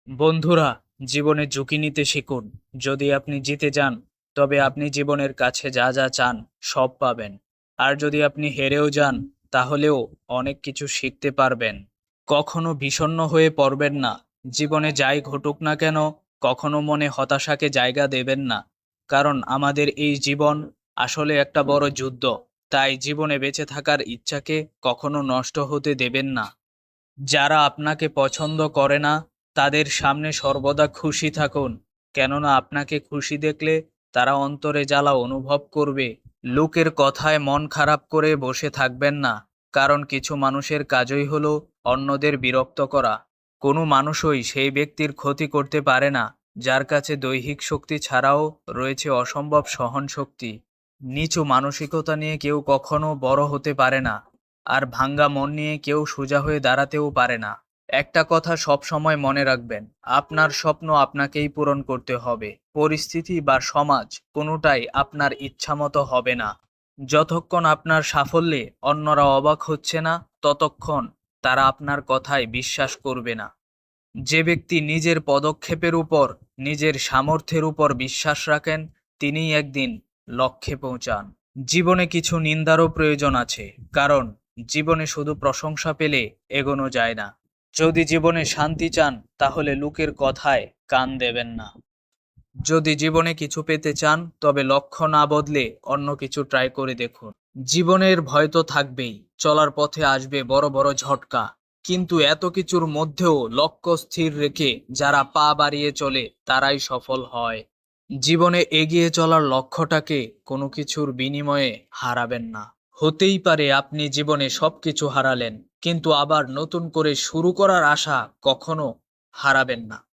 বন্ধুরা, জীবনে ঝুঁকি নিতে শিখুন। যদি আপনি জিতে যান, তবে আপনি জীবনের কাছে যা যা চান সব পাবেন। আর যদি আপনি হেরেও যান, তাহলেও অনেক কিছু শিখতে পারবেন। কখনো বিষণ্ণ হয়ে পড়বেন না। জীবনে যাই ঘটুক না কেন, কখনো মনে হতাশাকে জায়গা দেবেন না। কারণ আমাদের এই জীবন আসলে একটা বড় যুদ্ধ। তাই জীবনে বেঁচে থাকার ইচ্ছাকে কখনো নষ্ট হতে দেবেন না। যারা আপনাকে পছন্দ করে না, তাদের সামনে সর্বদা খুশি থাকুন। কেননা আপনাকে খুশি দেখলে তারা অন্তরে জ্বালা অনুভব করবে। লোকের কথায় মন খারাপ করে বসে থাকবেন না। কারণ কিছু মানুষের কাজই হলো অন্যদের বিরক্ত করা। কোনো মানুষই সেই ব্যক্তির ক্ষতি করতে পারে না যার কাছে দৈহিক শক্তি ছাড়াও রয়েছে অসম্ভব সহনশক্তি। নিচু মানসিকতা নিয়ে কেউ কখনো বড় হতে পারে না। আর ভাঙ্গা মন নিয়ে কেউ সোজা হয়ে দাঁড়াতেও পারে না। একটা কথা সব সময় মনে রাখবেন, আপনার স্বপ্ন আপনাকেই পূরণ করতে হবে। পরিস্থিতি বা সমাজ কোনোটাই আপনার ইচ্ছামতো হবে না। যতক্ষণ আপনার সাফল্যে অন্যরা অবাক হচ্ছে না, ততক্ষণ তারা আপনার কথায় বিশ্বাস করবে না। যে ব্যক্তি নিজের পদক্ষেপের উপর, নিজের সামর্থ্যের উপর বিশ্বাস রাখেন, তিনিই একদিন লক্ষ্যে পৌঁছান। জীবনে কিছু নিন্দারও প্রয়োজন আছে, কারণ জীবনে শুধু প্রশংসা পেলে এগোনো যায় না। যদি জীবনে শান্তি চান, তাহলে লোকের কথায় কান দেবেন না। যদি জীবনে কিছু পেতে চান, তবে লক্ষ্য না বদলে অন্য কিছু ট্রাই করে দেখুন। জীবনের ভয় তো থাকবেই, চলার পথে আসবে বড় বড় ঝটকা। কিন্তু এত কিছুর মধ্যেও লক্ষ্য স্থির রেখে যারা পা বাড়িয়ে চলে, তারাই সফল হয়। জীবনে এগিয়ে চলার লক্ষ্যটাকে কোনো কিছুর বিনিময়ে হারাবেন না। হতেই পারে আপনি জীবনে সবকিছু হারালেন, কিন্তু আবার নতুন করে শুরু করার আশা কখনো হারাবেন না।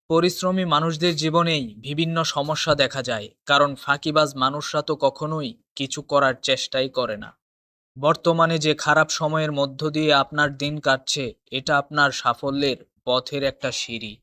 পরিশ্রমী মানুষদের জীবনেই বিভিন্ন সমস্যা দেখা যায়, কারণ ফাঁকিবাজ মানুষরা তো কখনোই কিছু করার চেষ্টাই করে না। বর্তমানে যে খারাপ সময়ের মধ্য দিয়ে আপনার দিন কাটছে, এটা আপনার সাফল্যের পথের একটা সিঁড়ি।